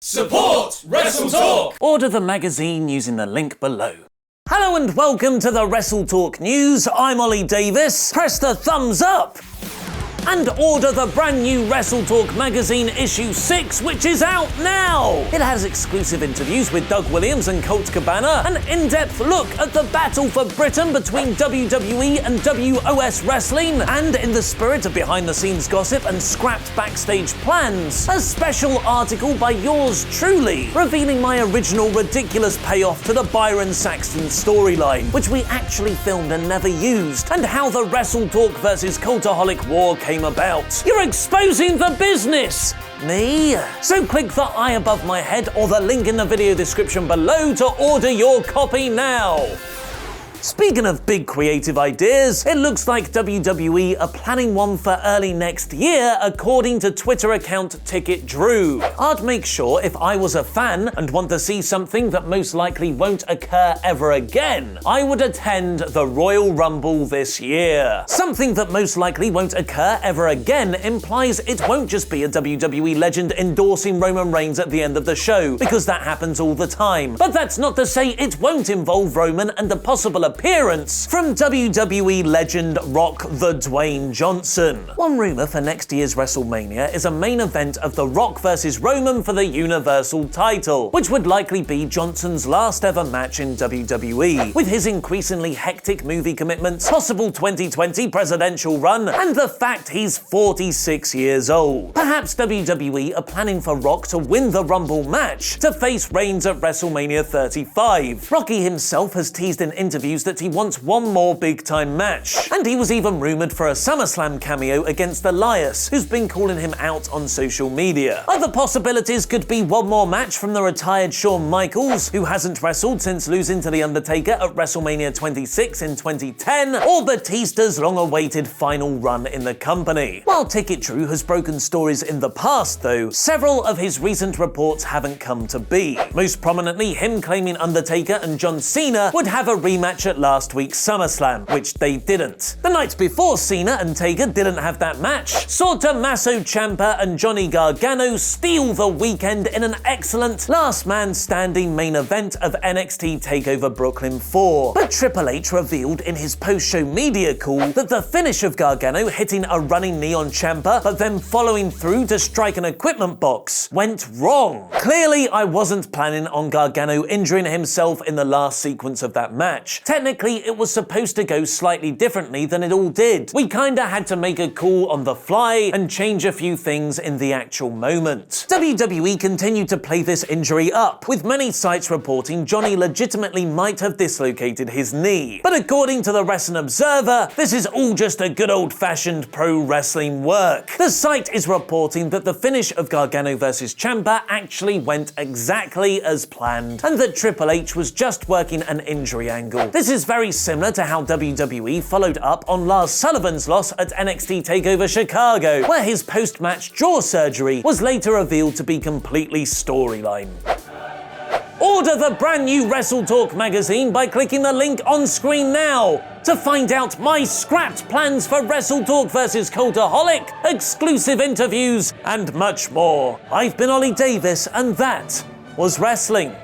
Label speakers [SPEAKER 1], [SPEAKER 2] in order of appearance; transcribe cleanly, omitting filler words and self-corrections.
[SPEAKER 1] Support WrestleTalk!
[SPEAKER 2] Order the magazine using the link below. Hello and welcome to the WrestleTalk News. I'm Ollie Davis. Press the thumbs up and order the brand new WrestleTalk magazine issue 6, which is out now. It has exclusive interviews with Doug Williams and Colt Cabana, an in-depth look at the battle for Britain between WWE and WOS Wrestling, and in the spirit of behind-the-scenes gossip and scrapped backstage plans, a special article by yours truly, revealing my original ridiculous payoff to the Byron Saxton storyline, which we actually filmed and never used, and how the WrestleTalk vs Cultaholic war came about. You're exposing the business! Me? So click the eye above my head or the link in the video description below to order your copy now. Speaking of big creative ideas, it looks like WWE are planning one for early next year, according to Twitter account Ticket Drew. I'd make sure if I was a fan and want to see something that most likely won't occur ever again, I would attend the Royal Rumble this year. Something that most likely won't occur ever again implies it won't just be a WWE legend endorsing Roman Reigns at the end of the show, because that happens all the time. But that's not to say it won't involve Roman and a possible appearance from WWE legend Rock the Dwayne Johnson. One rumor for next year's WrestleMania is a main event of The Rock vs Roman for the Universal title, which would likely be Johnson's last ever match in WWE. With his increasingly hectic movie commitments, possible 2020 presidential run, and the fact he's 46 years old. Perhaps WWE are planning for Rock to win the Rumble match to face Reigns at WrestleMania 35. Rocky himself has teased in interviews that he wants one more big-time match, and he was even rumoured for a SummerSlam cameo against Elias, who's been calling him out on social media. Other possibilities could be one more match from the retired Shawn Michaels, who hasn't wrestled since losing to The Undertaker at WrestleMania 26 in 2010, or Batista's long-awaited final run in the company. While Ticket Drew has broken stories in the past, though, several of his recent reports haven't come to be. Most prominently, him claiming Undertaker and John Cena would have a rematch at last week's SummerSlam, which they didn't. The night before Cena and Taker didn't have that match, saw Tommaso Ciampa and Johnny Gargano steal the weekend in an excellent last man standing main event of NXT TakeOver Brooklyn 4. But Triple H revealed in his post-show media call that the finish of Gargano hitting a running knee on Ciampa but then following through to strike an equipment box went wrong. Clearly, I wasn't planning on Gargano injuring himself in the last sequence of that match. Technically, it was supposed to go slightly differently than it all did. We kinda had to make a call on the fly and change a few things in the actual moment. WWE continued to play this injury up, with many sites reporting Johnny legitimately might have dislocated his knee. But according to the Wrestling Observer, this is all just a good old-fashioned pro wrestling work. The site is reporting that the finish of Gargano vs Ciampa actually went exactly as planned, and that Triple H was just working an injury angle. This is very similar to how WWE followed up on Lars Sullivan's loss at NXT TakeOver Chicago, where his post-match jaw surgery was later revealed to be completely storyline. Order the brand new WrestleTalk magazine by clicking the link on screen now to find out my scrapped plans for WrestleTalk vs Cultaholic, exclusive interviews, and much more. I've been Ollie Davis, and that was wrestling.